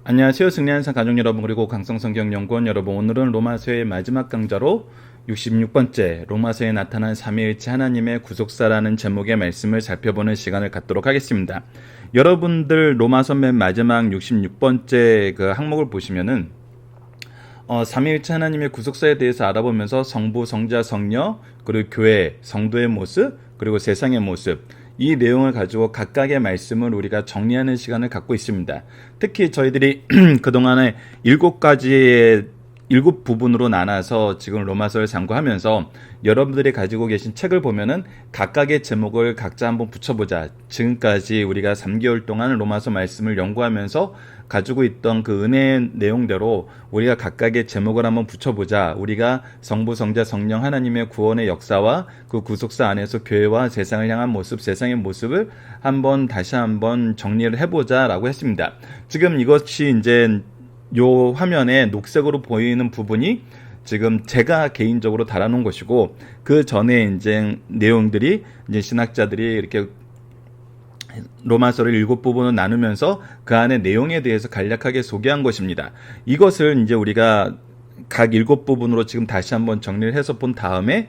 안녕하세요. 승리한산 가족 여러분, 그리고 강성성경연구원 여러분, 오늘은 로마서의 마지막 강좌로 66번째 로마서에 나타난 삼위일체 하나님의 구속사라는 제목의 말씀을 살펴보는 시간을 갖도록 하겠습니다. 여러분들 로마서 맨 마지막 66번째 그 항목을 보시면은 삼위일체 하나님의 구속사에 대해서 알아보면서 성부, 성자, 성녀, 그리고 교회, 성도의 모습, 그리고 세상의 모습, 이 내용을 가지고 각각의 말씀을 우리가 정리하는 시간을 갖고 있습니다. 특히 저희들이 그동안에 7 부분으로 나눠서 지금 로마서를 상고하면서 여러분들이 가지고 계신 책을 보면은 각각의 제목을 각자 한번 붙여보자. 지금까지 우리가 3개월 동안 로마서 말씀을 연구하면서 가지고 있던 그 은혜의 내용대로 우리가 각각의 제목을 한번 붙여보자. 우리가 성부, 성자, 성령 하나님의 구원의 역사와 그 구속사 안에서 교회와 세상을 향한 모습, 세상의 모습을 다시 한번 정리를 해보자라고 했습니다. 지금 이것이 이제 요 화면에 녹색으로 보이는 부분이 지금 제가 개인적으로 달아놓은 것이고, 그 전에 이제 내용들이 이제 신학자들이 이렇게 로마서를 7부분으로 나누면서 그 안에 내용에 대해서 간략하게 소개한 것입니다. 이것을 이제 우리가 각 7부분으로 지금 다시 한번 정리를 해서 본 다음에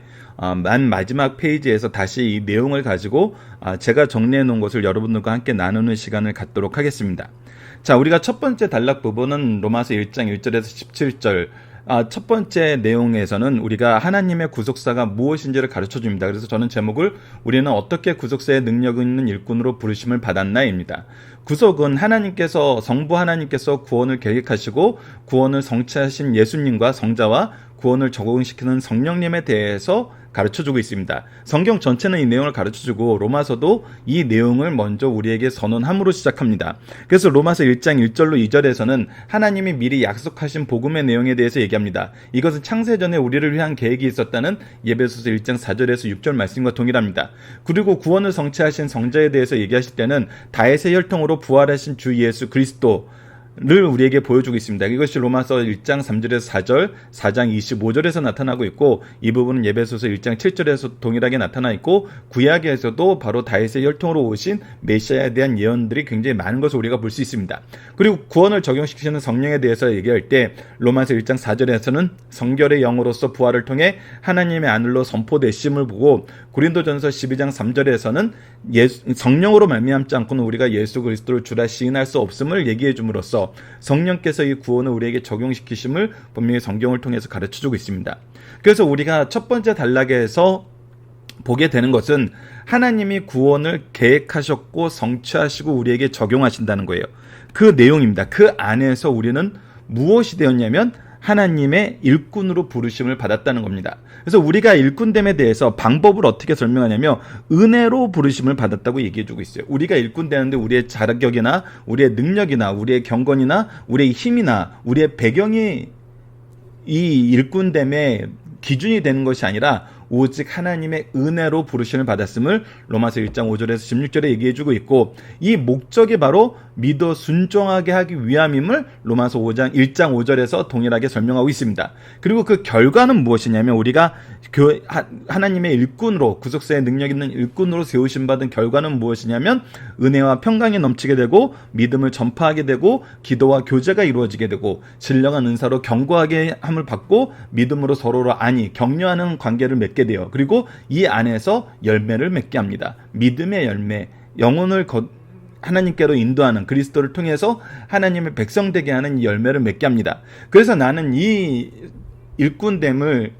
마지막 페이지에서 다시 이 내용을 가지고 제가 정리해 놓은 것을 여러분들과 함께 나누는 시간을 갖도록 하겠습니다. 자, 우리가 첫 번째 단락 부분은 로마서 1장 1절에서 17절, 첫 번째 내용에서는 우리가 하나님의 구속사가 무엇인지를 가르쳐 줍니다. 그래서 저는 제목을 우리는 어떻게 구속사의 능력 있는 일꾼으로 부르심을 받았나입니다. 구속은 성부 하나님께서 구원을 계획하시고 구원을 성취하신 예수님과 성자와 구원을 적용시키는 성령님에 대해서 가르쳐주고 있습니다. 성경 전체는 이 내용을 가르쳐주고 로마서도 이 내용을 먼저 우리에게 선언함으로 시작합니다. 그래서 로마서 1장 1절로 2절에서는 하나님이 미리 약속하신 복음의 내용에 대해서 얘기합니다. 이것은 창세전에 우리를 위한 계획이 있었다는 에베소서 1장 4절에서 6절 말씀과 동일합니다. 그리고 구원을 성취하신 성자에 대해서 얘기하실 때는 다윗의 혈통으로 부활하신 주 예수 그리스도 를 우리에게 보여주고 있습니다. 이것이 로마서 1장 3절에서 4절, 4장 25절에서 나타나고 있고, 이 부분은 에베소서 1장 7절에서 동일하게 나타나 있고, 구약에서도 바로 다윗의 혈통으로 오신 메시아에 대한 예언들이 굉장히 많은 것을 우리가 볼 수 있습니다. 그리고 구원을 적용시키는 성령에 대해서 얘기할 때 로마서 1장 4절에서는 성결의 영으로서 부활을 통해 하나님의 아들로 선포되심을 보고, 고린도전서 12장 3절에서는 성령으로 말미암지 않고는 우리가 예수 그리스도를 주라 시인할 수 없음을 얘기해 줌으로써 성령께서 이 구원을 우리에게 적용시키심을 분명히 성경을 통해서 가르쳐주고 있습니다. 그래서 우리가 첫 번째 단락에서 보게 되는 것은 하나님이 구원을 계획하셨고 성취하시고 우리에게 적용하신다는 거예요. 그 내용입니다. 그 안에서 우리는 무엇이 되었냐면 하나님의 일꾼으로 부르심을 받았다는 겁니다. 그래서 우리가 일꾼됨에 대해서 방법을 어떻게 설명하냐면 은혜로 부르심을 받았다고 얘기해주고 있어요. 우리가 일꾼 되는데 우리의 자격이나 우리의 능력이나 우리의 경건이나 우리의 힘이나 우리의 배경이 이 일꾼됨의 기준이 되는 것이 아니라 오직 하나님의 은혜로 부르심을 받았음을 로마서 1장 5절에서 16절에 얘기해주고 있고, 이 목적이 바로 믿어 순종하게 하기 위함임을 로마서 1장 5절에서 동일하게 설명하고 있습니다. 그리고 그 결과는 무엇이냐면 우리가 하나님의 일꾼으로, 구속사의 능력 있는 일꾼으로 세우심 받은 결과는 무엇이냐면 은혜와 평강이 넘치게 되고 믿음을 전파하게 되고 기도와 교제가 이루어지게 되고 신령한 은사로 경고하게 함을 받고 믿음으로 서로를 격려하는 관계를 맺게 돼요. 그리고 이 안에서 열매를 맺게 합니다. 믿음의 열매, 영혼을 하나님께로 인도하는, 그리스도를 통해서 하나님의 백성 되게 하는 이 열매를 맺게 합니다. 그래서 나는 이 일꾼됨을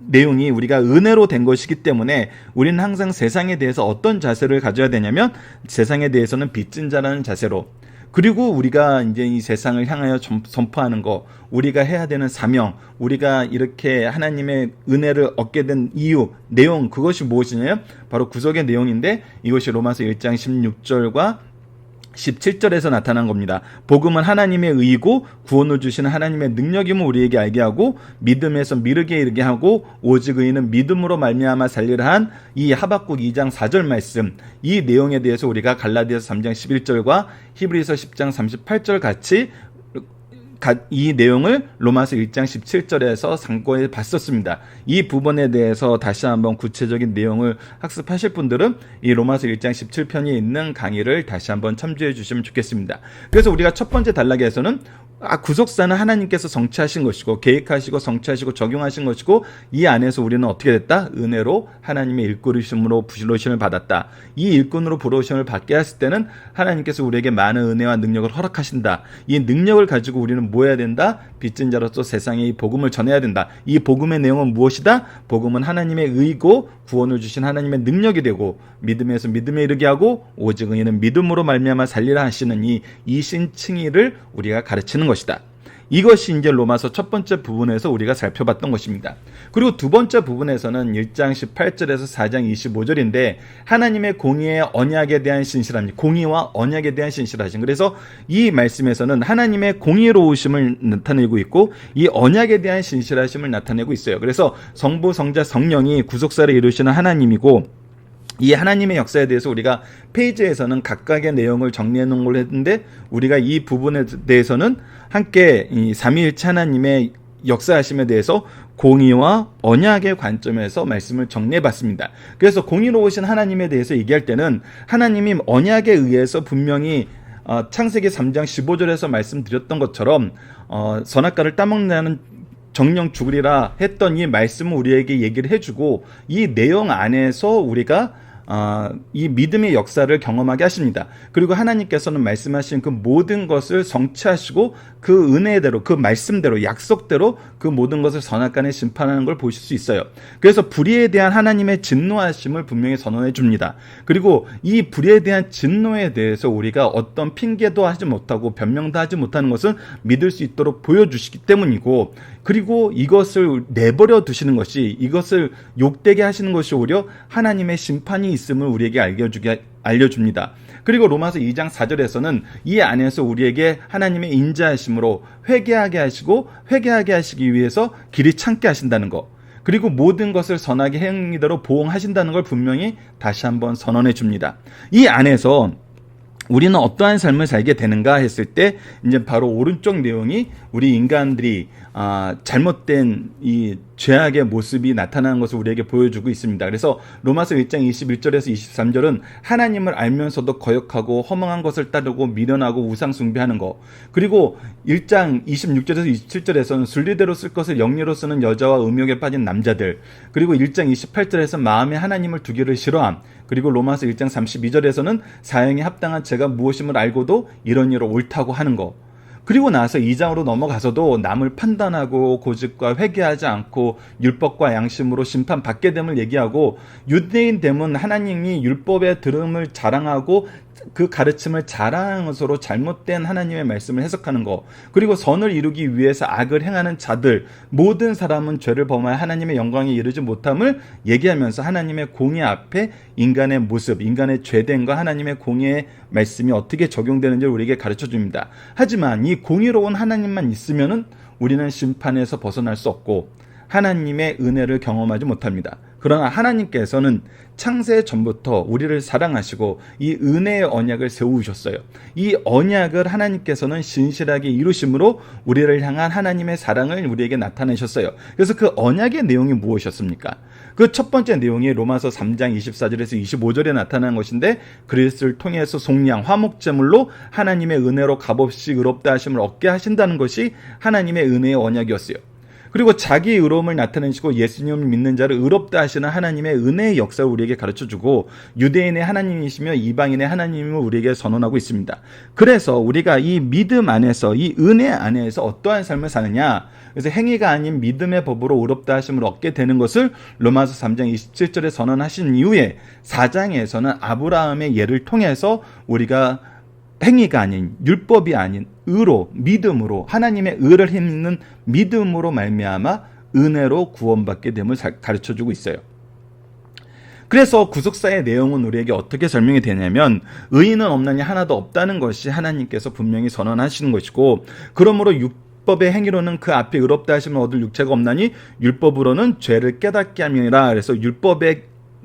내용이 우리가 은혜로 된 것이기 때문에 우리는 항상 세상에 대해서 어떤 자세를 가져야 되냐면 세상에 대해서는 빚진 자라는 자세로, 그리고 우리가 이제 이 세상을 향하여 선포하는 거, 우리가 해야 되는 사명, 우리가 이렇게 하나님의 은혜를 얻게 된 이유, 내용, 그것이 무엇이냐면 바로 구속의 내용인데, 이것이 로마서 1장 16절과 17절에서 나타난 겁니다. 복음은 하나님의 의이고 구원을 주시는 하나님의 능력임을 우리에게 알게 하고 믿음에서 미르게 이르게 하고 오직 의인은 믿음으로 말미암아 살리라 한 이 하박국 2장 4절 말씀, 이 내용에 대해서 우리가 갈라디아서 3장 11절과 히브리서 10장 38절 같이 이 내용을 로마서 1장 17절에서 상고해 봤었습니다. 이 부분에 대해서 다시 한번 구체적인 내용을 학습하실 분들은 이 로마서 1장 17편이 있는 강의를 다시 한번 참조해 주시면 좋겠습니다. 그래서 우리가 첫 번째 단락에서는 구속사는 하나님께서 성취하신 것이고 계획하시고 성취하시고 적용하신 것이고 이 안에서 우리는 어떻게 됐다? 은혜로 하나님의 일꾼이심으로 부르심을 받았다. 이 일꾼으로 부르심을 받게 했을 때는 하나님께서 우리에게 많은 은혜와 능력을 허락하신다. 이 능력을 가지고 우리는 뭐 해야 된다? 빚진 자로서 세상에 이 복음을 전해야 된다. 이 복음의 내용은 무엇이다? 복음은 하나님의 의고 구원을 주신 하나님의 능력이 되고 믿음에서 믿음에 이르게 하고 오직 의인은 믿음으로 말미암아 살리라 하시는 이 이신칭의를 우리가 가르치는 것이다. 이것이 이제 로마서 첫 번째 부분에서 우리가 살펴봤던 것입니다. 그리고 두 번째 부분에서는 1장 18절에서 4장 25절인데 하나님의 공의의 언약에 대한 신실함, 공의와 언약에 대한 신실하심. 그래서 이 말씀에서는 하나님의 공의로우심을 나타내고 있고 이 언약에 대한 신실하심을 나타내고 있어요. 그래서 성부, 성자, 성령이 구속사를 이루시는 하나님이고 이 하나님의 역사에 대해서 우리가 페이지에서는 각각의 내용을 정리해 놓은 걸로 했는데 우리가 이 부분에 대해서는 함께 이 삼위일체 하나님의 역사하심에 대해서 공의와 언약의 관점에서 말씀을 정리해 봤습니다. 그래서 공의로우신 하나님에 대해서 얘기할 때는 하나님이 언약에 의해서 분명히 창세기 3장 15절에서 말씀드렸던 것처럼 선악과를 따먹는 정령 죽으리라 했던 이 말씀을 우리에게 얘기를 해주고 이 내용 안에서 우리가 이 믿음의 역사를 경험하게 하십니다. 그리고 하나님께서는 말씀하신 그 모든 것을 성취하시고 그 은혜대로 그 말씀대로 약속대로 그 모든 것을 선악간에 심판하는 걸 보실 수 있어요. 그래서 불의에 대한 하나님의 진노하심을 분명히 선언해 줍니다. 그리고 이 불의에 대한 진노에 대해서 우리가 어떤 핑계도 하지 못하고 변명도 하지 못하는 것은 믿을 수 있도록 보여주시기 때문이고 그리고 이것을 내버려 두시는 것이 이것을 욕되게 하시는 것이 오히려 하나님의 심판이 있음을 우리에게 알려줍니다. 그리고 로마서 2장 4절에서는 이 안에서 우리에게 하나님의 인자하심으로 회개하게 하시고 회개하게 하시기 위해서 길이 창게 하신다는 것 그리고 모든 것을 선하게 행위대로 보응하신다는 걸 분명히 다시 한번 선언해 줍니다. 이 안에서 우리는 어떠한 삶을 살게 되는가 했을 때 이제 바로 오른쪽 내용이 우리 인간들이 잘못된 이 죄악의 모습이 나타나는 것을 우리에게 보여주고 있습니다. 그래서 로마서 1장 21절에서 23절은 하나님을 알면서도 거역하고 허망한 것을 따르고 미련하고 우상 숭배하는 것 그리고 1장 26절에서 27절에서는 순리대로 쓸 것을 영리로 쓰는 여자와 음욕에 빠진 남자들 그리고 1장 28절에서 마음에 하나님을 두기를 싫어함 그리고 로마서 1장 32절에서는 사형에 합당한 죄가 무엇임을 알고도 이런 일을 옳다고 하는 것 그리고 나서 2장으로 넘어가서도 남을 판단하고 고집과 회개하지 않고 율법과 양심으로 심판받게 됨을 얘기하고 유대인 됨은 하나님이 율법의 들음을 자랑하고 그 가르침을 자랑하는 것으로 잘못된 하나님의 말씀을 해석하는 것 그리고 선을 이루기 위해서 악을 행하는 자들 모든 사람은 죄를 범하여 하나님의 영광에 이르지 못함을 얘기하면서 하나님의 공의 앞에 인간의 모습 인간의 죄됨과 하나님의 공의의 말씀이 어떻게 적용되는지를 우리에게 가르쳐 줍니다. 하지만 이 공의로운 하나님만 있으면은 우리는 심판에서 벗어날 수 없고 하나님의 은혜를 경험하지 못합니다. 그러나 하나님께서는 창세 전부터 우리를 사랑하시고 이 은혜의 언약을 세우셨어요. 이 언약을 하나님께서는 신실하게 이루심으로 우리를 향한 하나님의 사랑을 우리에게 나타내셨어요. 그래서 그 언약의 내용이 무엇이었습니까? 그 첫 번째 내용이 로마서 3장 24절에서 25절에 나타난 것인데 그리스도를 통해서 속량 화목제물로 하나님의 은혜로 값없이 의롭다 하심을 얻게 하신다는 것이 하나님의 은혜의 언약이었어요. 그리고 자기 의로움을 나타내시고 예수님을 믿는 자를 의롭다 하시는 하나님의 은혜의 역사를 우리에게 가르쳐주고 유대인의 하나님이시며 이방인의 하나님을 우리에게 선언하고 있습니다. 그래서 우리가 이 믿음 안에서 이 은혜 안에서 어떠한 삶을 사느냐 그래서 행위가 아닌 믿음의 법으로 의롭다 하심을 얻게 되는 것을 로마서 3장 27절에 선언하신 이후에 4장에서는 아브라함의 예를 통해서 우리가 행위가 아닌 율법이 아닌 의로 믿음으로 하나님의 의를 힘는 믿음으로 말미암아 은혜로 구원받게 됨을 가르쳐주고 있어요. 그래서 구속사의 내용은 우리에게 어떻게 설명이 되냐면 의인은 없나니 하나도 없다는 것이 하나님께서 분명히 선언하시는 것이고 그러므로 율법의 행위로는 그 앞에 의롭다 하심을 얻을 육체가 없나니 율법으로는 죄를 깨닫게 함이니라. 그래서 율법의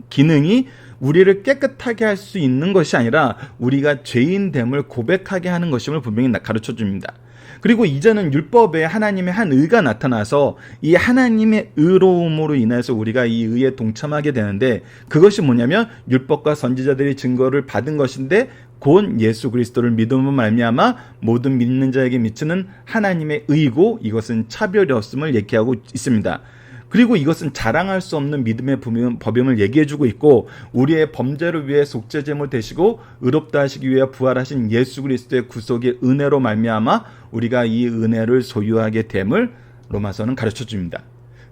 기능이 우리를 깨끗하게 할 수 있는 것이 아니라 우리가 죄인됨을 고백하게 하는 것임을 분명히 가르쳐 줍니다. 그리고 이제는 율법에 하나님의 한 의가 나타나서 이 하나님의 의로움으로 인해서 우리가 이 의에 동참하게 되는데, 그것이 뭐냐면 율법과 선지자들이 증거를 받은 것인데 곧 예수 그리스도를 믿음으로 말미암아 모든 믿는 자에게 미치는 하나님의 의고, 이것은 차별이 없음을 얘기하고 있습니다. 그리고 이것은 자랑할 수 없는 믿음의 법임을 얘기해주고 있고, 우리의 범죄를 위해 속죄제물 되시고 의롭다 하시기 위해 부활하신 예수 그리스도의 구속의 은혜로 말미암아 우리가 이 은혜를 소유하게 됨을 로마서는 가르쳐줍니다.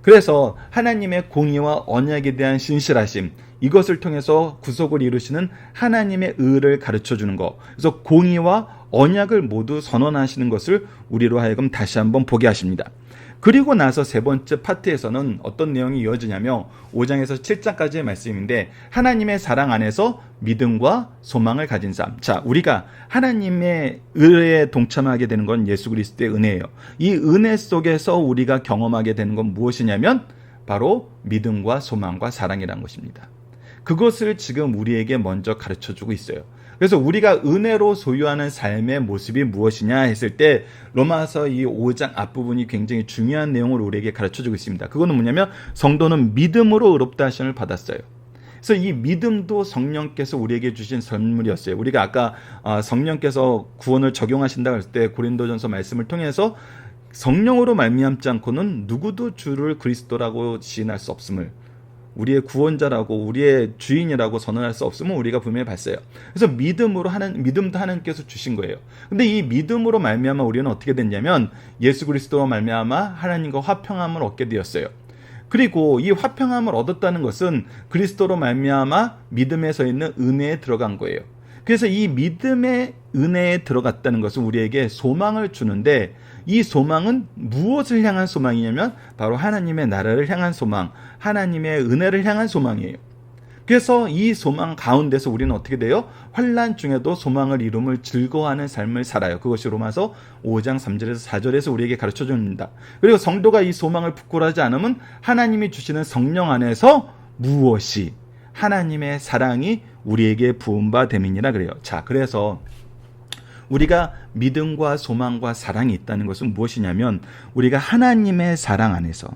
그래서 하나님의 공의와 언약에 대한 신실하심, 이것을 통해서 구속을 이루시는 하나님의 의를 가르쳐주는 것, 그래서 공의와 언약을 모두 선언하시는 것을 우리로 하여금 다시 한번 보게 하십니다. 그리고 나서 세 번째 파트에서는 어떤 내용이 이어지냐면 5장에서 7장까지의 말씀인데, 하나님의 사랑 안에서 믿음과 소망을 가진 삶. 자, 우리가 하나님의 의에 동참하게 되는 건 예수 그리스도의 은혜예요. 이 은혜 속에서 우리가 경험하게 되는 건 무엇이냐면 바로 믿음과 소망과 사랑이라는 것입니다. 그것을 지금 우리에게 먼저 가르쳐주고 있어요. 그래서 우리가 은혜로 소유하는 삶의 모습이 무엇이냐 했을 때 로마서 이 5장 앞부분이 굉장히 중요한 내용을 우리에게 가르쳐주고 있습니다. 그거는 뭐냐면 성도는 믿음으로 의롭다 하심을 받았어요. 그래서 이 믿음도 성령께서 우리에게 주신 선물이었어요. 우리가 아까 성령께서 구원을 적용하신다고 했을 때 고린도전서 말씀을 통해서 성령으로 말미암지 않고는 누구도 주를 그리스도라고 시인할 수 없음을, 우리의 구원자라고 우리의 주인이라고 선언할 수 없음을 우리가 분명히 봤어요. 그래서 믿음도 하나님께서 주신 거예요. 근데 이 믿음으로 말미암아 우리는 어떻게 됐냐면 예수 그리스도와 말미암아 하나님과 화평함을 얻게 되었어요. 그리고 이 화평함을 얻었다는 것은 그리스도로 말미암아 믿음에 서 있는 은혜에 들어간 거예요. 그래서 이 믿음의 은혜에 들어갔다는 것은 우리에게 소망을 주는데, 이 소망은 무엇을 향한 소망이냐면 바로 하나님의 나라를 향한 소망, 하나님의 은혜를 향한 소망이에요. 그래서 이 소망 가운데서 우리는 어떻게 돼요? 환난 중에도 소망을 이룸을 즐거워하는 삶을 살아요. 그것이 로마서 5장 3절에서 4절에서 우리에게 가르쳐줍니다. 그리고 성도가 이 소망을 부끄러워하지 않으면 하나님이 주시는 성령 안에서 무엇이 하나님의 사랑이 우리에게 부은 바 됨이니라 그래요. 자, 그래서 우리가 믿음과 소망과 사랑이 있다는 것은 무엇이냐면 우리가 하나님의 사랑 안에서요.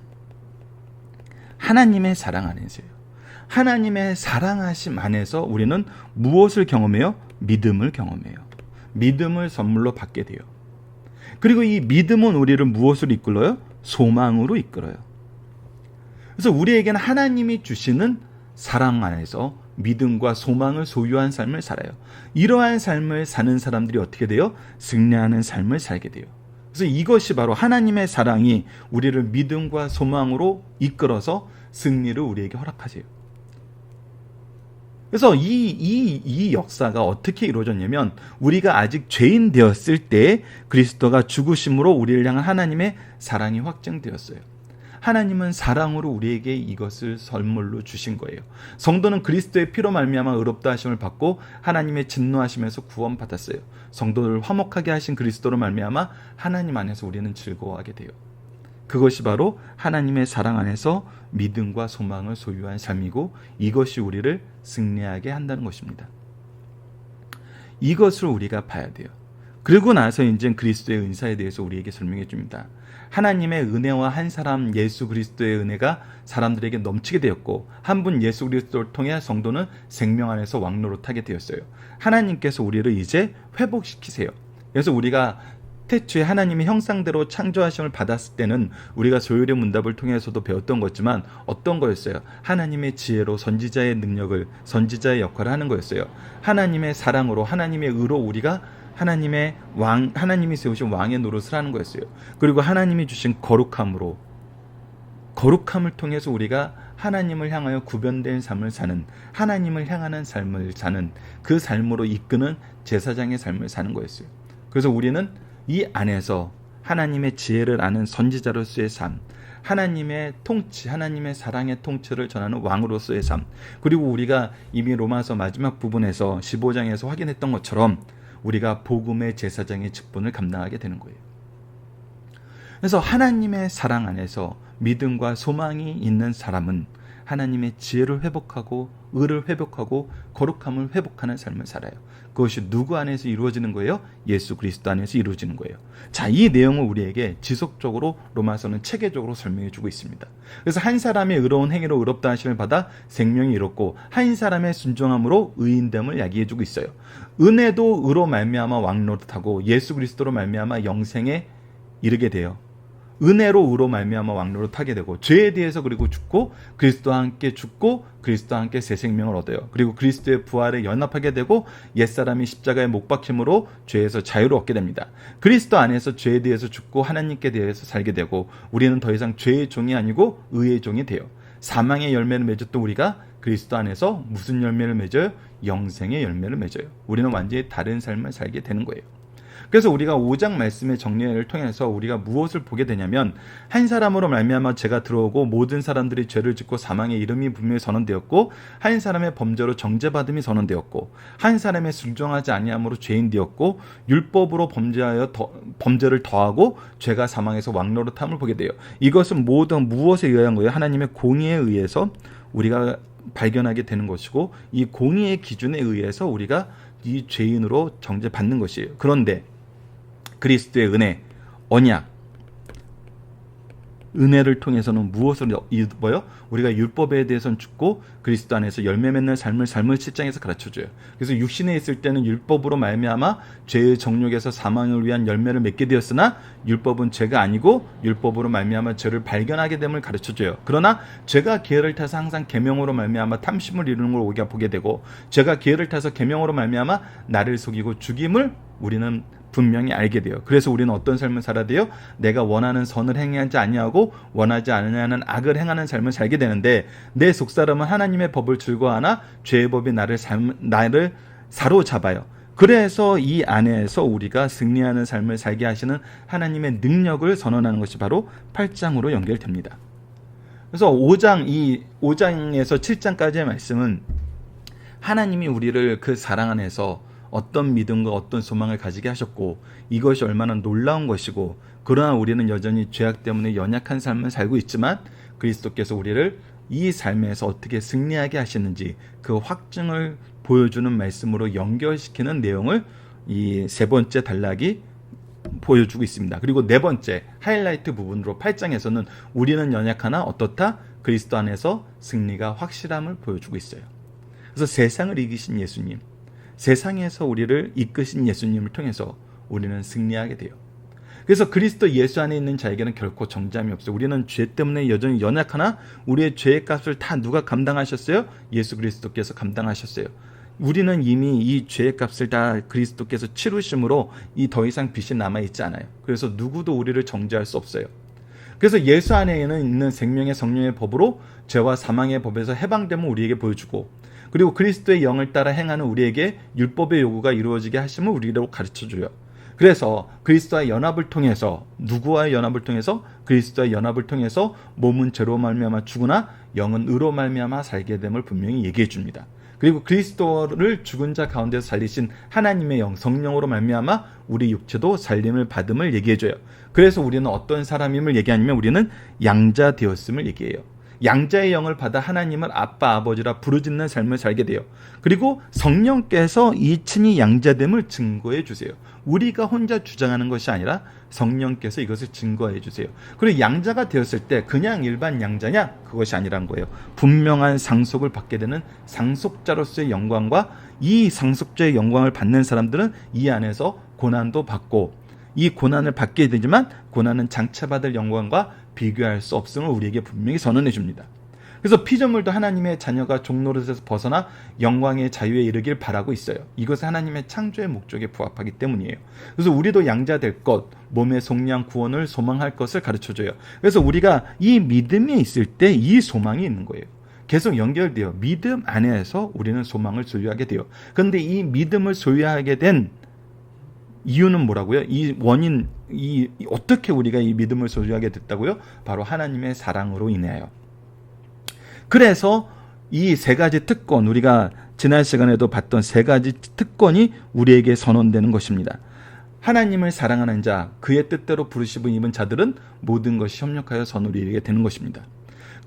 하나님의 사랑하심 안에서 우리는 무엇을 경험해요? 믿음을 경험해요. 믿음을 선물로 받게 돼요. 그리고 이 믿음은 우리를 무엇으로 이끌어요? 소망으로 이끌어요. 그래서 우리에게는 하나님이 주시는 사랑 안에서 믿음과 소망을 소유한 삶을 살아요. 이러한 삶을 사는 사람들이 어떻게 돼요? 승리하는 삶을 살게 돼요. 그래서 이것이 바로 하나님의 사랑이 우리를 믿음과 소망으로 이끌어서 승리를 우리에게 허락하세요. 그래서 이 역사가 어떻게 이루어졌냐면 우리가 아직 죄인 되었을 때 그리스도가 죽으심으로 우리를 향한 하나님의 사랑이 확증되었어요. 하나님은 사랑으로 우리에게 이것을 선물로 주신 거예요. 성도는 그리스도의 피로 말미암아 의롭다 하심을 받고 하나님의 진노하심에서 구원받았어요. 성도를 화목하게 하신 그리스도로 말미암아 하나님 안에서 우리는 즐거워하게 돼요. 그것이 바로 하나님의 사랑 안에서 믿음과 소망을 소유한 삶이고, 이것이 우리를 승리하게 한다는 것입니다. 이것을 우리가 봐야 돼요. 그리고 나서 이제 그리스도의 은사에 대해서 우리에게 설명해 줍니다. 하나님의 은혜와 한 사람 예수 그리스도의 은혜가 사람들에게 넘치게 되었고, 한 분 예수 그리스도를 통해 성도는 생명 안에서 왕노릇하게 되었어요. 하나님께서 우리를 이제 회복시키세요. 그래서 우리가 태초에 하나님의 형상대로 창조하심을 받았을 때는 우리가 소율의 문답을 통해서도 배웠던 거지만 어떤 거였어요? 하나님의 지혜로 선지자의 능력을, 선지자의 역할을 하는 거였어요. 하나님의 사랑으로, 하나님의 의로 우리가 하나님이 세우신 왕의 노릇을 하는 거였어요. 그리고 하나님이 주신 거룩함으로, 거룩함을 통해서 우리가 하나님을 향하여 구별된 삶을 사는, 하나님을 향하는 삶을 사는, 그 삶으로 이끄는 제사장의 삶을 사는 거였어요. 그래서 우리는 이 안에서 하나님의 지혜를 아는 선지자로서의 삶, 하나님의 통치, 하나님의 사랑의 통치를 전하는 왕으로서의 삶, 그리고 우리가 이미 로마서 마지막 부분에서 15장에서 확인했던 것처럼 우리가 복음의 제사장의 직분을 감당하게 되는 거예요. 그래서 하나님의 사랑 안에서 믿음과 소망이 있는 사람은 하나님의 지혜를 회복하고 의를 회복하고 거룩함을 회복하는 삶을 살아요. 그것이 누구 안에서 이루어지는 거예요? 예수 그리스도 안에서 이루어지는 거예요. 자, 이 내용을 우리에게 지속적으로 로마서는 체계적으로 설명해 주고 있습니다. 그래서 한 사람의 의로운 행위로 의롭다 하심을 받아 생명이 이뤘고 한 사람의 순종함으로 의인됨을 야기해 주고 있어요. 은혜도 의로 말미암아 왕노릇하고 예수 그리스도로 말미암아 영생에 이르게 돼요. 은혜로 의로 말미암아 왕노릇하게 되고 죄에 대해서 그리고 죽고 그리스도와 함께 죽고 그리스도와 함께 새 생명을 얻어요. 그리고 그리스도의 부활에 연합하게 되고 옛사람이 십자가에 못 박힘으로 죄에서 자유를 얻게 됩니다. 그리스도 안에서 죄에 대해서 죽고 하나님께 대해서 살게 되고 우리는 더 이상 죄의 종이 아니고 의의 종이 돼요. 사망의 열매를 맺었던 우리가 그리스도 안에서 무슨 열매를 맺어요? 영생의 열매를 맺어요. 우리는 완전히 다른 삶을 살게 되는 거예요. 그래서 우리가 5장 말씀의 정리를 통해서 우리가 무엇을 보게 되냐면 한 사람으로 말미암아 죄가 들어오고 모든 사람들이 죄를 짓고 사망의 이름이 분명히 선언되었고 한 사람의 범죄로 정죄받음이 선언되었고 한 사람의 순종하지 아니함으로 죄인 되었고 율법으로 범죄하여 범죄를 더하고 죄가 사망에서 왕노릇함을 보게 돼요. 이것은 모든 무엇에 의한 거예요? 하나님의 공의에 의해서 우리가 발견하게 되는 것이고 이 공의의 기준에 의해서 우리가 이 죄인으로 정죄받는 것이에요. 그런데 그리스도의 은혜, 언약, 은혜를 통해서는 무엇을 입어요? 우리가 율법에 대해서는 죽고 그리스도 안에서 열매 맺는 삶을 7장에서 가르쳐줘요. 그래서 육신에 있을 때는 율법으로 말미암아 죄의 정욕에서 사망을 위한 열매를 맺게 되었으나 율법은 죄가 아니고 율법으로 말미암아 죄를 발견하게 됨을 가르쳐줘요. 그러나 죄가 기회를 타서 항상 계명으로 말미암아 탐심을 이루는 걸 우리가 보게 되고 죄가 기회를 타서 계명으로 말미암아 나를 속이고 죽임을 우리는 분명히 알게 돼요. 그래서 우리는 어떤 삶을 살아야 돼요? 내가 원하는 선을 행하지 아니하고 원하지 않는 악을 행하는 삶을 살게 되는데 내 속사람은 하나님의 법을 즐거워하나 죄의 법이 나를 사로잡아요. 그래서 이 안에서 우리가 승리하는 삶을 살게 하시는 하나님의 능력을 선언하는 것이 바로 8장으로 연결됩니다. 그래서 5장에서 7장까지의 말씀은 하나님이 우리를 그 사랑 안에서 어떤 믿음과 어떤 소망을 가지게 하셨고 이것이 얼마나 놀라운 것이고 그러나 우리는 여전히 죄악 때문에 연약한 삶을 살고 있지만 그리스도께서 우리를 이 삶에서 어떻게 승리하게 하시는지 그 확증을 보여주는 말씀으로 연결시키는 내용을 이 세 번째 단락이 보여주고 있습니다. 그리고 네 번째 하이라이트 부분으로 8장에서는 우리는 연약하나 어떻다? 그리스도 안에서 승리가 확실함을 보여주고 있어요. 그래서 세상을 이기신 예수님, 세상에서 우리를 이끄신 예수님을 통해서 우리는 승리하게 돼요. 그래서 그리스도 예수 안에 있는 자에게는 결코 정죄함이 없어요. 우리는 죄 때문에 여전히 연약하나 우리의 죄의 값을 다 누가 감당하셨어요? 예수 그리스도께서 감당하셨어요. 우리는 이미 이 죄의 값을 다 그리스도께서 치르심으로 이 더 이상 빚이 남아있지 않아요. 그래서 누구도 우리를 정죄할 수 없어요. 그래서 예수 안에는 있는 생명의 성령의 법으로 죄와 사망의 법에서 해방됨을 우리에게 보여주고 그리고 그리스도의 영을 따라 행하는 우리에게 율법의 요구가 이루어지게 하심을 우리로 가르쳐줘요. 그래서 그리스도와 연합을 통해서 누구와의 연합을 통해서 그리스도와 연합을 통해서 몸은 죄로 말미암아 죽으나 영은 의로 말미암아 살게 됨을 분명히 얘기해 줍니다. 그리고 그리스도를 죽은 자 가운데서 살리신 하나님의 영 성령으로 말미암아 우리 육체도 살림을 받음을 얘기해줘요. 그래서 우리는 어떤 사람임을 얘기하냐면 우리는 양자 되었음을 얘기해요. 양자의 영을 받아 하나님을 아빠 아버지라 부르짖는 삶을 살게 돼요. 그리고 성령께서 이 친히 양자됨을 증거해 주세요. 우리가 혼자 주장하는 것이 아니라 성령께서 이것을 증거해 주세요. 그리고 양자가 되었을 때 그냥 일반 양자냐? 그것이 아니란 거예요. 분명한 상속을 받게 되는 상속자로서의 영광과 이 상속자의 영광을 받는 사람들은 이 안에서 고난도 받고 이 고난을 받게 되지만 고난은 장차받을 영광과 비교할 수 없음을 우리에게 분명히 선언해 줍니다. 그래서 피조물도 하나님의 자녀가 종노릇에서 벗어나 영광의 자유에 이르길 바라고 있어요. 이것은 하나님의 창조의 목적에 부합하기 때문이에요. 그래서 우리도 양자 될 것, 몸의 속량 구원을 소망할 것을 가르쳐줘요. 그래서 우리가 이 믿음에 있을 때 이 소망이 있는 거예요. 계속 연결돼요. 믿음 안에서 우리는 소망을 소유하게 돼요. 그런데 이 믿음을 소유하게 된 이유는 뭐라고요? 이 원인, 어떻게 우리가 이 믿음을 소유하게 됐다고요? 바로 하나님의 사랑으로 인하여. 그래서 이 세 가지 특권, 우리가 지난 시간에도 봤던 세 가지 특권이 우리에게 선언되는 것입니다. 하나님을 사랑하는 자, 그의 뜻대로 부르심을 입은 자들은 모든 것이 협력하여 선을 이루게 되는 것입니다.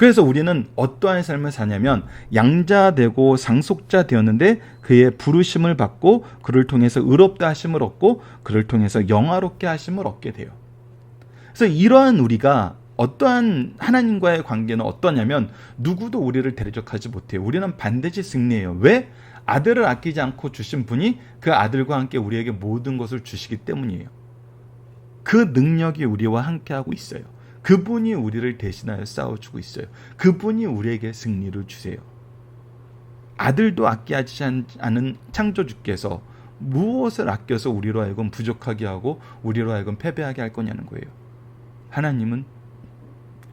그래서 우리는 어떠한 삶을 사냐면 양자되고 상속자 되었는데 그의 부르심을 받고 그를 통해서 의롭다 하심을 얻고 그를 통해서 영화롭게 하심을 얻게 돼요. 그래서 이러한 우리가 어떠한 하나님과의 관계는 어떠냐면 누구도 우리를 대적하지 못해요. 우리는 반드시 승리해요. 왜? 아들을 아끼지 않고 주신 분이 그 아들과 함께 우리에게 모든 것을 주시기 때문이에요. 그 능력이 우리와 함께하고 있어요. 그분이 우리를 대신하여 싸워주고 있어요. 그분이 우리에게 승리를 주세요. 아들도 아끼지 않은 창조주께서 무엇을 아껴서 우리로 하여금 부족하게 하고 우리로 하여금 패배하게 할 거냐는 거예요. 하나님은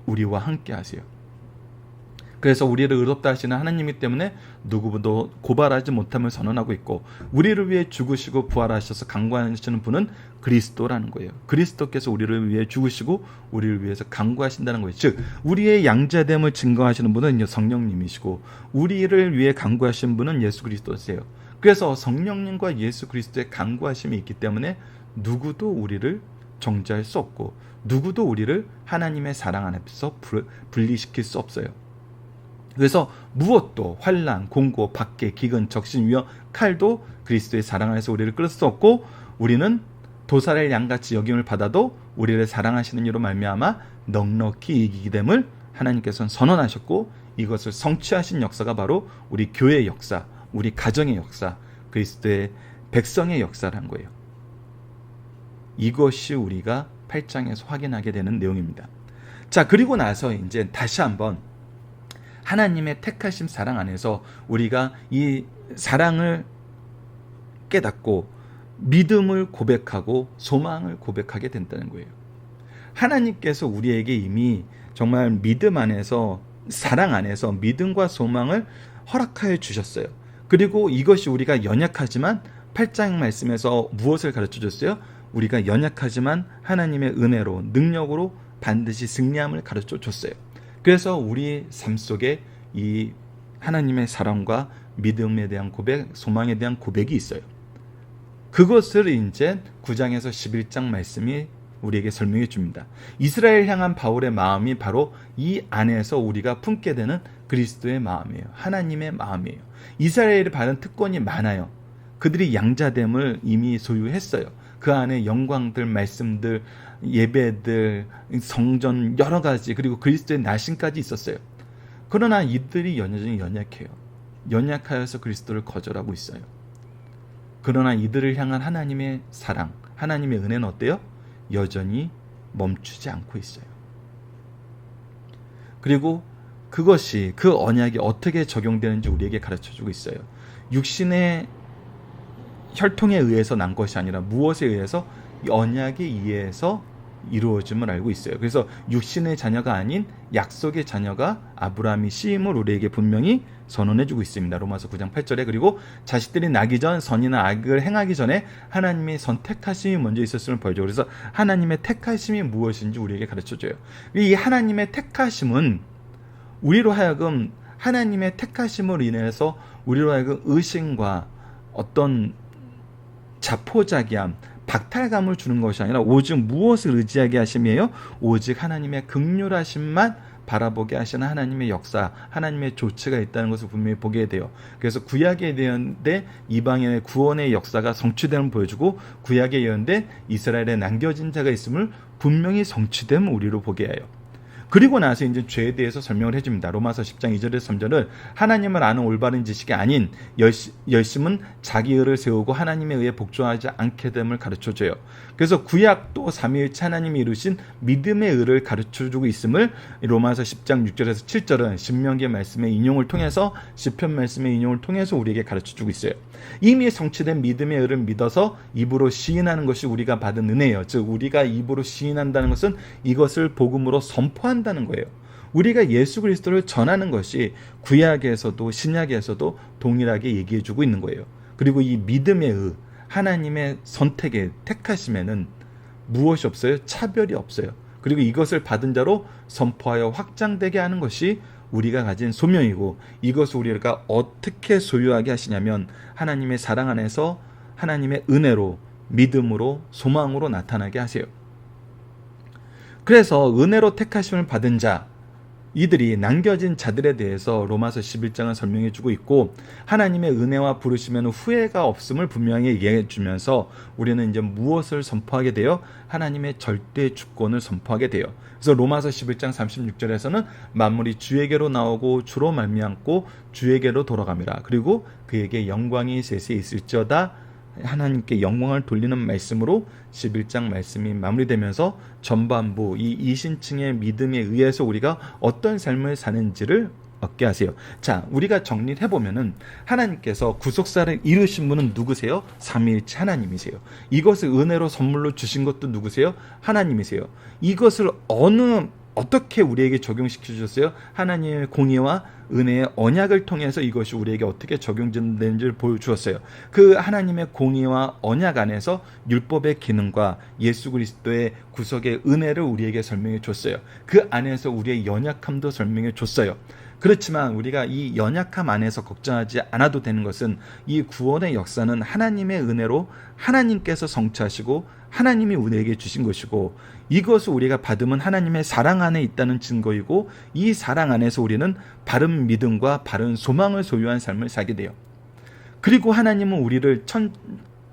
우리와 함께 하세요. 그래서 우리를 의롭다 하시는 하나님이기 때문에 누구도 고발하지 못함을 선언하고 있고 우리를 위해 죽으시고 부활하셔서 강구하시는 분은 그리스도라는 거예요. 그리스도께서 우리를 위해 죽으시고 우리를 위해서 강구하신다는 거예요. 즉 우리의 양자됨을 증거하시는 분은 성령님이시고 우리를 위해 강구하신 분은 예수 그리스도세요. 그래서 성령님과 예수 그리스도의 강구하심이 있기 때문에 누구도 우리를 정죄할 수 없고 누구도 우리를 하나님의 사랑 안에서 분리시킬 수 없어요. 그래서 무엇도 환난, 공고, 박해, 기근, 적신, 위험, 칼도 그리스도의 사랑 안에서 우리를 끌을 수 없고 우리는 도살의 양같이 여김을 받아도 우리를 사랑하시는 이로 말미암아 넉넉히 이기게 됨을 하나님께서는 선언하셨고 이것을 성취하신 역사가 바로 우리 교회의 역사, 우리 가정의 역사, 그리스도의 백성의 역사라는 거예요. 이것이 우리가 8장에서 확인하게 되는 내용입니다. 자, 그리고 나서 이제 다시 한번 하나님의 택하심 사랑 안에서 우리가 이 사랑을 깨닫고 믿음을 고백하고 소망을 고백하게 된다는 거예요. 하나님께서 우리에게 이미 정말 믿음 안에서 사랑 안에서 믿음과 소망을 허락하여 주셨어요. 그리고 이것이 우리가 연약하지만 8장 말씀에서 무엇을 가르쳐 줬어요? 우리가 연약하지만 하나님의 은혜로 능력으로 반드시 승리함을 가르쳐 줬어요. 그래서 우리 삶 속에 이 하나님의 사랑과 믿음에 대한 고백, 소망에 대한 고백이 있어요. 그것을 이제 9장에서 11장 말씀이 우리에게 설명해 줍니다. 이스라엘 향한 바울의 마음이 바로 이 안에서 우리가 품게 되는 그리스도의 마음이에요. 하나님의 마음이에요. 이스라엘이 받은 특권이 많아요. 그들이 양자됨을 이미 소유했어요. 그 안에 영광들, 말씀들, 예배들, 성전 여러 가지 그리고 그리스도의 나신까지 있었어요. 그러나 이들이 여전히 연약해요. 연약하여서 그리스도를 거절하고 있어요. 그러나 이들을 향한 하나님의 사랑, 하나님의 은혜는 어때요? 여전히 멈추지 않고 있어요. 그리고 그것이 그 언약이 어떻게 적용되는지 우리에게 가르쳐주고 있어요. 육신의 혈통에 의해서 난 것이 아니라 무엇에 의해서 이 언약에 의해서 이루어짐을 알고 있어요. 그래서 육신의 자녀가 아닌 약속의 자녀가 아브라함이 씨임을 우리에게 분명히 선언해주고 있습니다. 로마서 9장 8절에 그리고 자식들이 나기 전 선이나 악을 행하기 전에 하나님의 선택하심이 먼저 있었음을 보여줘요. 그래서 하나님의 택하심이 무엇인지 우리에게 가르쳐줘요. 이 하나님의 택하심은 우리로 하여금 하나님의 택하심으로 인해서 우리로 하여금 의심과 어떤 자포자기함, 박탈감을 주는 것이 아니라 오직 무엇을 의지하게 하심이에요? 오직 하나님의 긍휼하심만 바라보게 하시는 하나님의 역사, 하나님의 조치가 있다는 것을 분명히 보게 돼요. 그래서 구약에 예언된 이방인의 구원의 역사가 성취됨을 보여주고 구약에 예언된 이스라엘에 남겨진 자가 있음을 분명히 성취됨을 우리로 보게 해요. 그리고 나서 이제 죄에 대해서 설명을 해줍니다. 로마서 10장 2절에서 3절은 하나님을 아는 올바른 지식이 아닌 열심은 자기 의를 세우고 하나님에 의해 복종하지 않게 됨을 가르쳐줘요. 그래서 구약도 삼위일체 하나님이 이루신 믿음의 의를 가르쳐주고 있음을 로마서 10장 6절에서 7절은 신명기의 말씀의 인용을 통해서 시편 말씀의 인용을 통해서 우리에게 가르쳐주고 있어요. 이미 성취된 믿음의 의를 믿어서 입으로 시인하는 것이 우리가 받은 은혜예요. 즉 우리가 입으로 시인한다는 것은 이것을 복음으로 선포한다는 거예요. 우리가 예수 그리스도를 전하는 것이 구약에서도 신약에서도 동일하게 얘기해주고 있는 거예요. 그리고 이 믿음의 의, 하나님의 선택에 택하심에는 무엇이 없어요? 차별이 없어요. 그리고 이것을 받은 자로 선포하여 확장되게 하는 것이 우리가 가진 소명이고 이것을 우리가 어떻게 소유하게 하시냐면 하나님의 사랑 안에서 하나님의 은혜로 믿음으로 소망으로 나타나게 하세요. 그래서 은혜로 택하심을 받은 자 이들이 남겨진 자들에 대해서 로마서 11장은 설명해 주고 있고, 하나님의 은혜와 부르시면 후회가 없음을 분명히 얘기해 주면서 우리는 이제 무엇을 선포하게 돼요? 하나님의 절대 주권을 선포하게 돼요. 그래서 로마서 11장 36절에서는 만물이 주에게로 나오고 주로 말미암고 주에게로 돌아갑니다. 그리고 그에게 영광이 세세 있을지어다, 하나님께 영광을 돌리는 말씀으로 11장 말씀이 마무리되면서 전반부 이 이신층의 믿음에 의해서 우리가 어떤 삶을 사는지를 얻게 하세요. 자, 우리가 정리를 해보면은 하나님께서 구속사를 이루신 분은 누구세요? 삼위일체 하나님이세요. 이것을 은혜로 선물로 주신 것도 누구세요? 하나님이세요. 이것을 어떻게 우리에게 적용시켜 주셨어요? 하나님의 공의와 은혜의 언약을 통해서 이것이 우리에게 어떻게 적용되는지를 보여주었어요. 그 하나님의 공의와 언약 안에서 율법의 기능과 예수 그리스도의 구속의 은혜를 우리에게 설명해 줬어요. 그 안에서 우리의 연약함도 설명해 줬어요. 그렇지만 우리가 이 연약함 안에서 걱정하지 않아도 되는 것은 이 구원의 역사는 하나님의 은혜로 하나님께서 성취하시고 하나님이 우리에게 주신 것이고, 이것을 우리가 받으면 하나님의 사랑 안에 있다는 증거이고, 이 사랑 안에서 우리는 바른 믿음과 바른 소망을 소유한 삶을 살게 돼요. 그리고 하나님은 우리를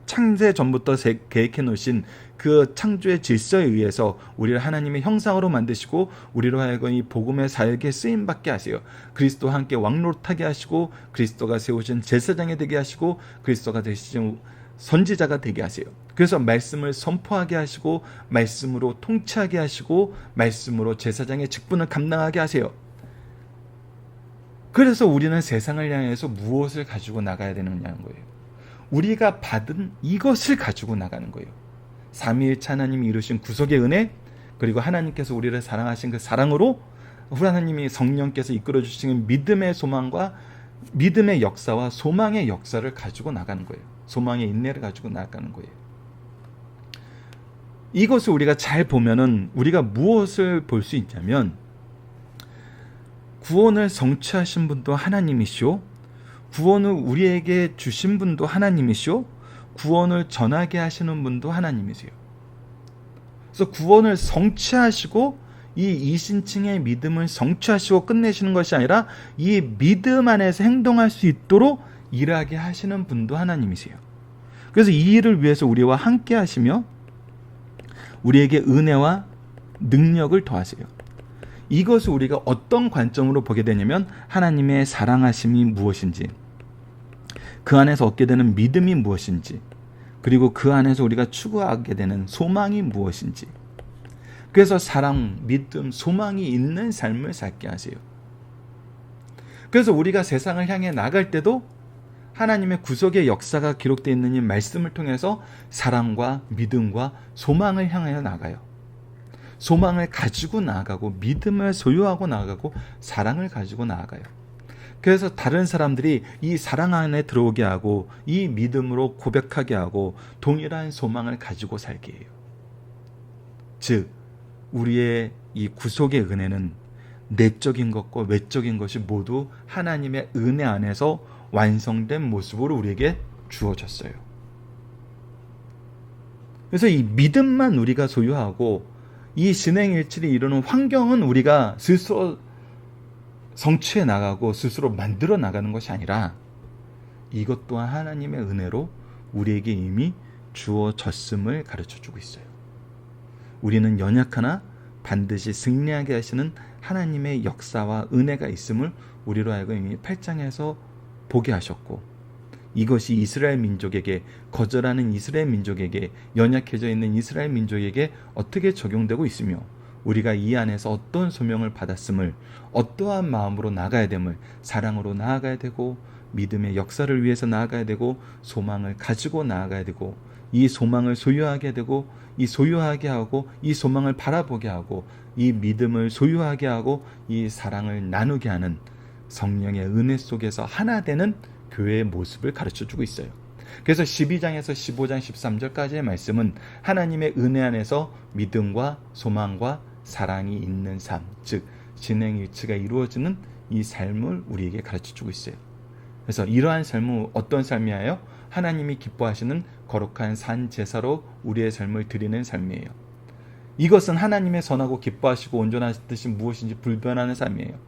창세 전부터 계획해 놓으신 그 창조의 질서에 의해서 우리를 하나님의 형상으로 만드시고 우리로 하여금 이 복음의 사역에 쓰임받게 하세요. 그리스도와 함께 왕노릇하게 하시고, 그리스도가 세우신 제사장이 되게 하시고, 그리스도가 되신 선지자가 되게 하세요. 그래서 말씀을 선포하게 하시고, 말씀으로 통치하게 하시고, 말씀으로 제사장의 직분을 감당하게 하세요. 그래서 우리는 세상을 향해서 무엇을 가지고 나가야 되느냐는 거예요. 우리가 받은 이것을 가지고 나가는 거예요. 삼위일체 하나님이 이루신 구속의 은혜, 그리고 하나님께서 우리를 사랑하신 그 사랑으로 하나님이 성령께서 이끌어 주시는 믿음의 소망과 믿음의 역사와 소망의 역사를 가지고 나가는 거예요. 소망의 인내를 가지고 나가는 거예요. 이것을 우리가 잘 보면은 우리가 무엇을 볼 수 있냐면, 구원을 성취하신 분도 하나님이시오, 구원을 우리에게 주신 분도 하나님이시오, 구원을 전하게 하시는 분도 하나님이세요. 그래서 구원을 성취하시고 이 이신층의 믿음을 성취하시고 끝내시는 것이 아니라 이 믿음 안에서 행동할 수 있도록 일하게 하시는 분도 하나님이세요. 그래서 이 일을 위해서 우리와 함께 하시며 우리에게 은혜와 능력을 더하세요. 이것을 우리가 어떤 관점으로 보게 되냐면, 하나님의 사랑하심이 무엇인지, 그 안에서 얻게 되는 믿음이 무엇인지, 그리고 그 안에서 우리가 추구하게 되는 소망이 무엇인지, 그래서 사랑, 믿음, 소망이 있는 삶을 살게 하세요. 그래서 우리가 세상을 향해 나갈 때도 하나님의 구속의 역사가 기록되어 있는 이 말씀을 통해서 사랑과 믿음과 소망을 향하여 나가요. 소망을 가지고 나아가고, 믿음을 소유하고 나아가고, 사랑을 가지고 나아가요. 그래서 다른 사람들이 이 사랑 안에 들어오게 하고, 이 믿음으로 고백하게 하고, 동일한 소망을 가지고 살게 해요. 즉, 우리의 이 구속의 은혜는 내적인 것과 외적인 것이 모두 하나님의 은혜 안에서 완성된 모습으로 우리에게 주어졌어요. 그래서 이 믿음만 우리가 소유하고, 이 신행일치를 이루는 환경은 우리가 스스로 성취해 나가고 스스로 만들어 나가는 것이 아니라, 이것 또한 하나님의 은혜로 우리에게 이미 주어졌음을 가르쳐주고 있어요. 우리는 연약하나 반드시 승리하게 하시는 하나님의 역사와 은혜가 있음을 우리로 하여금 이미 8장에서 보게 하셨고, 이것이 이스라엘 민족에게, 거절하는 이스라엘 민족에게, 연약해져 있는 이스라엘 민족에게 어떻게 적용되고 있으며, 우리가 이 안에서 어떤 소명을 받았음을, 어떠한 마음으로 나아가야 됨을, 사랑으로 나아가야 되고, 믿음의 역사를 위해서 나아가야 되고, 소망을 가지고 나아가야 되고, 이 소망을 소유하게 되고, 이 소유하게 하고, 이 소망을 바라보게 하고, 이 믿음을 소유하게 하고, 이 사랑을 나누게 하는 성령의 은혜 속에서 하나 되는 교회의 모습을 가르쳐주고 있어요. 그래서 12장에서 15장 13절까지의 말씀은 하나님의 은혜 안에서 믿음과 소망과 사랑이 있는 삶, 즉 신행일치가 이루어지는 이 삶을 우리에게 가르쳐주고 있어요. 그래서 이러한 삶은 어떤 삶이에요? 하나님이 기뻐하시는 거룩한 산 제사로 우리의 삶을 드리는 삶이에요. 이것은 하나님의 선하고 기뻐하시고 온전한 뜻이 무엇인지 불변하는 삶이에요.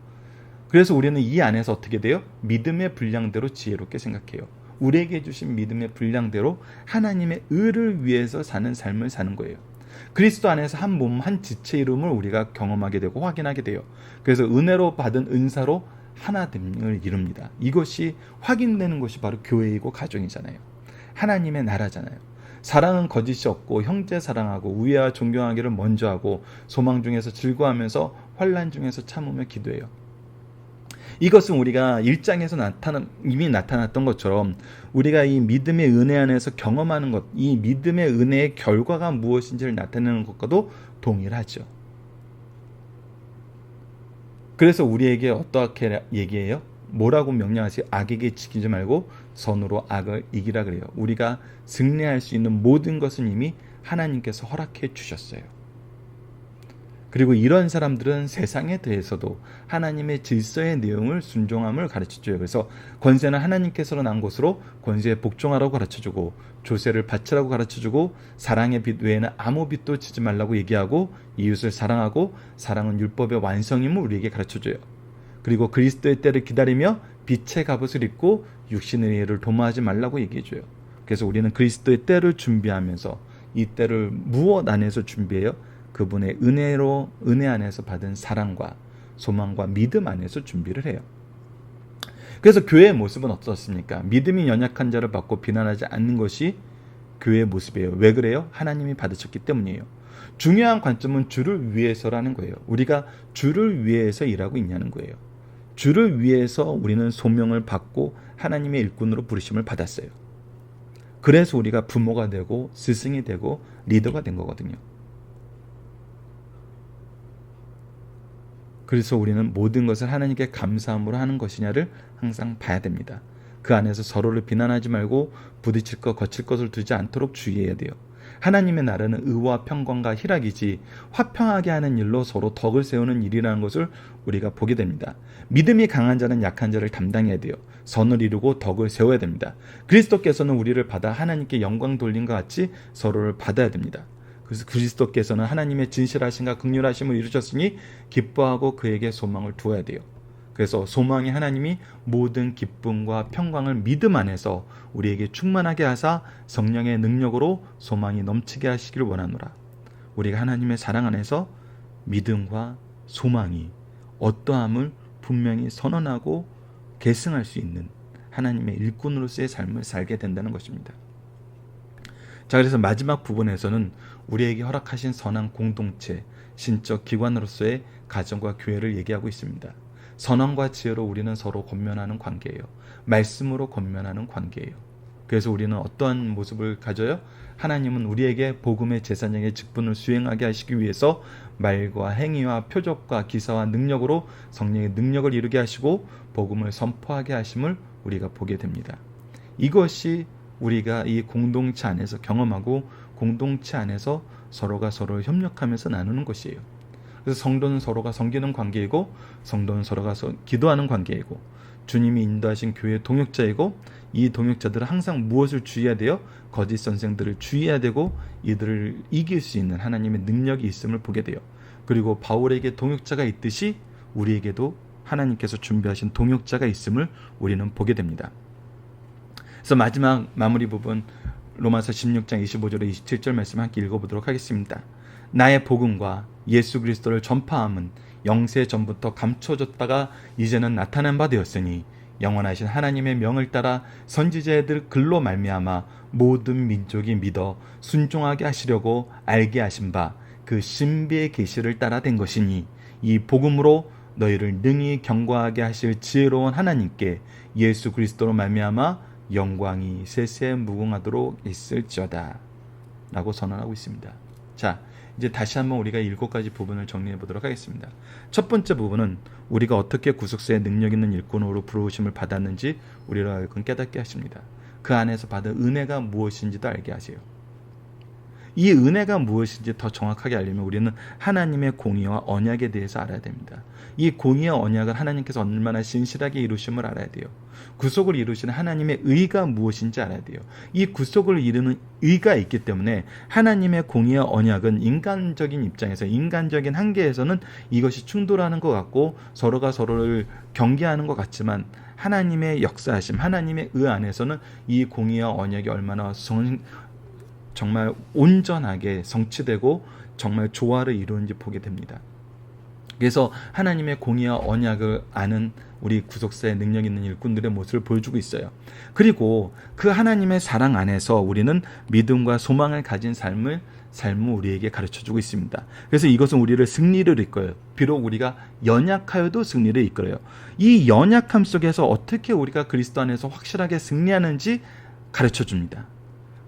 그래서 우리는 이 안에서 어떻게 돼요? 믿음의 분량대로 지혜롭게 생각해요. 우리에게 주신 믿음의 분량대로 하나님의 의를 위해서 사는 삶을 사는 거예요. 그리스도 안에서 한 몸, 한 지체 이름을 우리가 경험하게 되고 확인하게 돼요. 그래서 은혜로 받은 은사로 하나됨을 이룹니다. 이것이 확인되는 것이 바로 교회이고 가정이잖아요. 하나님의 나라잖아요. 사랑은 거짓이 없고 형제 사랑하고 우애와 존경하기를 먼저 하고 소망 중에서 즐거워하면서 환난 중에서 참으며 기도해요. 이것은 우리가 1장에서 이미 나타났던 것처럼 우리가 이 믿음의 은혜 안에서 경험하는 것, 이 믿음의 은혜의 결과가 무엇인지를 나타내는 것과도 동일하죠. 그래서 우리에게 어떻게 얘기해요? 뭐라고 명령하세요? 악에게 지키지 말고 선으로 악을 이기라 그래요. 우리가 승리할 수 있는 모든 것은 이미 하나님께서 허락해 주셨어요. 그리고 이런 사람들은 세상에 대해서도 하나님의 질서의 내용을 순종함을 가르쳐줘요. 그래서 권세는 하나님께서 난 것으로 권세에 복종하라고 가르쳐주고 조세를 바치라고 가르쳐주고 사랑의 빛 외에는 아무 빛도 지지 말라고 얘기하고 이웃을 사랑하고 사랑은 율법의 완성임을 우리에게 가르쳐줘요. 그리고 그리스도의 때를 기다리며 빛의 갑옷을 입고 육신의 일을 도모하지 말라고 얘기해줘요. 그래서 우리는 그리스도의 때를 준비하면서 이 때를 무엇 안에서 준비해요? 그분의 은혜 안에서 받은 사랑과 소망과 믿음 안에서 준비를 해요. 그래서 교회의 모습은 어떻습니까? 믿음이 연약한 자를 받고 비난하지 않는 것이 교회의 모습이에요. 왜 그래요? 하나님이 받으셨기 때문이에요. 중요한 관점은 주를 위해서라는 거예요. 우리가 주를 위해서 일하고 있냐는 거예요. 주를 위해서 우리는 소명을 받고 하나님의 일꾼으로 부르심을 받았어요. 그래서 우리가 부모가 되고 스승이 되고 리더가 된 거거든요. 그래서 우리는 모든 것을 하나님께 감사함으로 하는 것이냐를 항상 봐야 됩니다. 그 안에서 서로를 비난하지 말고 부딪힐 것, 거칠 것을 두지 않도록 주의해야 돼요. 하나님의 나라는 의와 평강과 희락이지 화평하게 하는 일로 서로 덕을 세우는 일이라는 것을 우리가 보게 됩니다. 믿음이 강한 자는 약한 자를 담당해야 돼요. 선을 이루고 덕을 세워야 됩니다. 그리스도께서는 우리를 받아 하나님께 영광 돌린 것 같이 서로를 받아야 됩니다. 그래서 그리스도께서는 하나님의 진실하심과 긍휼하심을 이루셨으니 기뻐하고 그에게 소망을 두어야 돼요. 그래서 소망이 하나님이 모든 기쁨과 평강을 믿음 안에서 우리에게 충만하게 하사 성령의 능력으로 소망이 넘치게 하시기를 원하노라. 우리가 하나님의 사랑 안에서 믿음과 소망이 어떠함을 분명히 선언하고 계승할 수 있는 하나님의 일꾼으로서의 삶을 살게 된다는 것입니다. 자, 그래서 마지막 부분에서는 우리에게 허락하신 선한 공동체, 신적 기관으로서의 가정과 교회를 얘기하고 있습니다. 선함과 지혜로 우리는 서로 권면하는 관계예요. 말씀으로 권면하는 관계예요. 그래서 우리는 어떠한 모습을 가져요? 하나님은 우리에게 복음의 제사장의 직분을 수행하게 하시기 위해서 말과 행위와 표적과 기사와 능력으로 성령의 능력을 이루게 하시고 복음을 선포하게 하심을 우리가 보게 됩니다. 이것이 우리가 이 공동체 안에서 경험하고 공동체 안에서 서로가 서로를 협력하면서 나누는 것이에요. 그래서 성도는 서로가 섬기는 관계이고 성도는 서로가 기도하는 관계이고 주님이 인도하신 교회의 동역자이고 이 동역자들은 항상 무엇을 주의해야 돼요? 거짓 선생들을 주의해야 되고 이들을 이길 수 있는 하나님의 능력이 있음을 보게 돼요. 그리고 바울에게 동역자가 있듯이 우리에게도 하나님께서 준비하신 동역자가 있음을 우리는 보게 됩니다. 그래서 마지막 마무리 부분 로마서 16장 25절에 27절 말씀 함께 읽어보도록 하겠습니다. 나의 복음과 예수 그리스도를 전파함은 영세 전부터 감춰졌다가 이제는 나타난 바 되었으니 영원하신 하나님의 명을 따라 선지자들 글로 말미암아 모든 민족이 믿어 순종하게 하시려고 알게 하신 바 그 신비의 계시를 따라 된 것이니 이 복음으로 너희를 능히 경고하게 하실 지혜로운 하나님께 예수 그리스도로 말미암아 영광이 세세 무궁하도록 있을지어다 라고 선언하고 있습니다. 자, 이제 다시 한번 우리가 7가지 부분을 정리해 보도록 하겠습니다. 첫 번째 부분은 우리가 어떻게 구속사의 능력 있는 일꾼으로 부르심을 받았는지 우리를 하여금 깨닫게 하십니다. 그 안에서 받은 은혜가 무엇인지도 알게 하세요. 이 은혜가 무엇인지 더 정확하게 알려면 우리는 하나님의 공의와 언약에 대해서 알아야 됩니다. 이 공의와 언약을 하나님께서 얼마나 신실하게 이루심을 알아야 돼요. 구속을 이루시는 하나님의 의가 무엇인지 알아야 돼요. 이 구속을 이루는 의가 있기 때문에 하나님의 공의와 언약은 인간적인 입장에서, 인간적인 한계에서는 이것이 충돌하는 것 같고 서로가 서로를 경계하는 것 같지만, 하나님의 역사하심, 하나님의 의 안에서는 이 공의와 언약이 얼마나 정말 온전하게 성취되고 정말 조화를 이루는지 보게 됩니다. 그래서 하나님의 공의와 언약을 아는 우리 구속사의 능력 있는 일꾼들의 모습을 보여주고 있어요. 그리고 그 하나님의 사랑 안에서 우리는 믿음과 소망을 가진 삶을 우리에게 가르쳐주고 있습니다. 그래서 이것은 우리를 승리를 이끌어요. 비록 우리가 연약하여도 승리를 이끌어요. 이 연약함 속에서 어떻게 우리가 그리스도 안에서 확실하게 승리하는지 가르쳐줍니다.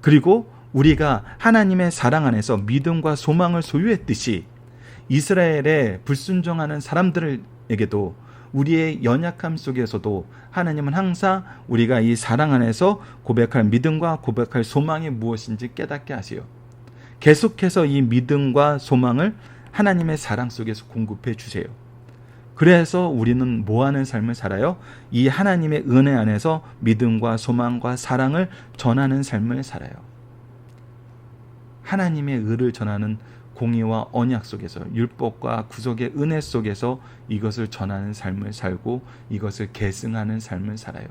그리고 우리가 하나님의 사랑 안에서 믿음과 소망을 소유했듯이 이스라엘에 불순종하는 사람들에게도 우리의 연약함 속에서도 하나님은 항상 우리가 이 사랑 안에서 고백할 믿음과 고백할 소망이 무엇인지 깨닫게 하세요. 계속해서 이 믿음과 소망을 하나님의 사랑 속에서 공급해 주세요. 그래서 우리는 뭐하는 삶을 살아요? 이 하나님의 은혜 안에서 믿음과 소망과 사랑을 전하는 삶을 살아요. 하나님의 의를 전하는 공의와 언약 속에서, 율법과 구속의 은혜 속에서 이것을 전하는 삶을 살고 이것을 계승하는 삶을 살아요.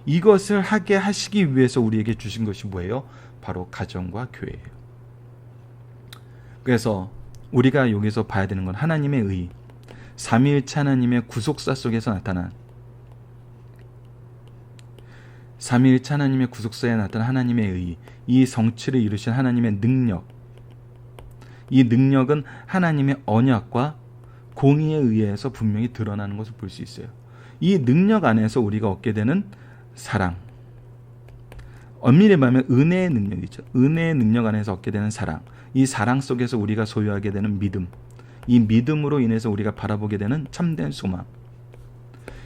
이것을 하게 하시기 위해서 우리에게 주신 것이 뭐예요? 바로 가정과 교회예요. 그래서 우리가 여기서 봐야 되는 건 하나님의 의, 삼위일체 하나님의 구속사 속에서 나타난, 삼위일체 하나님의 구속사에 나타난 하나님의 의, 이 성취를 이루신 하나님의 능력, 이 능력은 하나님의 언약과 공의에 의해서 분명히 드러나는 것을 볼 수 있어요. 이 능력 안에서 우리가 얻게 되는 사랑, 엄밀히 말하면 은혜의 능력이죠. 은혜의 능력 안에서 얻게 되는 사랑, 이 사랑 속에서 우리가 소유하게 되는 믿음, 이 믿음으로 인해서 우리가 바라보게 되는 참된 소망,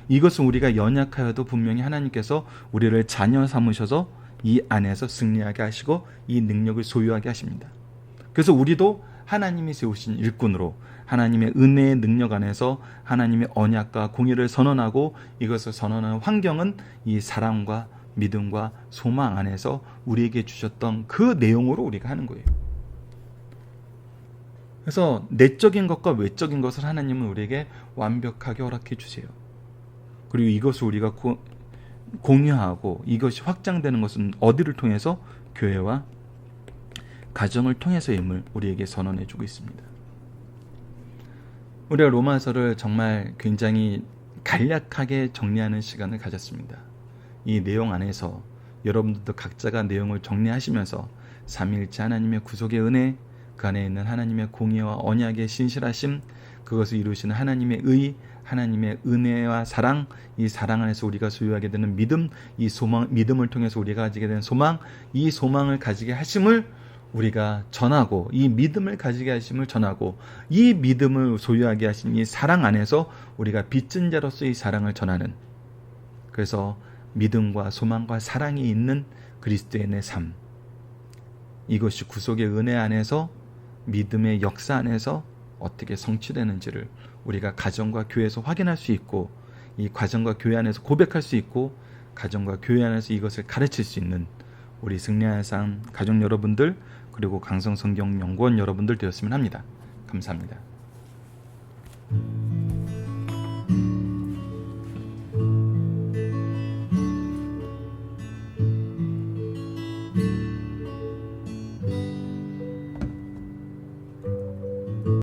이것은 우리가 연약하여도 분명히 하나님께서 우리를 자녀 삼으셔서 이 안에서 승리하게 하시고 이 능력을 소유하게 하십니다. 그래서 우리도 하나님이 세우신 일꾼으로 하나님의 은혜의 능력 안에서 하나님의 언약과 공의를 선언하고, 이것을 선언하는 환경은 이 사랑과 믿음과 소망 안에서 우리에게 주셨던 그 내용으로 우리가 하는 거예요. 그래서 내적인 것과 외적인 것을 하나님은 우리에게 완벽하게 허락해 주세요. 그리고 이것을 우리가 공유하고 이것이 확장되는 것은 어디를 통해서? 교회와 가정을 통해서임을 우리에게 선언해 주고 있습니다. 우리가 로마서를 정말 굉장히 간략하게 정리하는 시간을 가졌습니다. 이 내용 안에서 여러분들도 각자가 내용을 정리하시면서 삼위일체 하나님의 구속의 은혜, 그 안에 있는 하나님의 공의와 언약의 신실하심, 그것을 이루시는 하나님의 의, 하나님의 은혜와 사랑, 이 사랑 안에서 우리가 소유하게 되는 믿음, 이 소망, 믿음을 통해서 우리가 가지게 되는 소망, 이 소망을 가지게 하심을 우리가 전하고, 이 믿음을 가지게 하심을 전하고, 이 믿음을 소유하게 하신 이 사랑 안에서 우리가 빚진 자로서 이 사랑을 전하는, 그래서 믿음과 소망과 사랑이 있는 그리스도인의 삶, 이것이 구속의 은혜 안에서 믿음의 역사 안에서 어떻게 성취되는지를 우리가 가정과 교회에서 확인할 수 있고, 이 가정과 교회 안에서 고백할 수 있고, 가정과 교회 안에서 이것을 가르칠 수 있는 우리 승리하는 삶 가족 여러분들, 그리고 강성성경연구원 여러분들 되었으면 합니다. 감사합니다.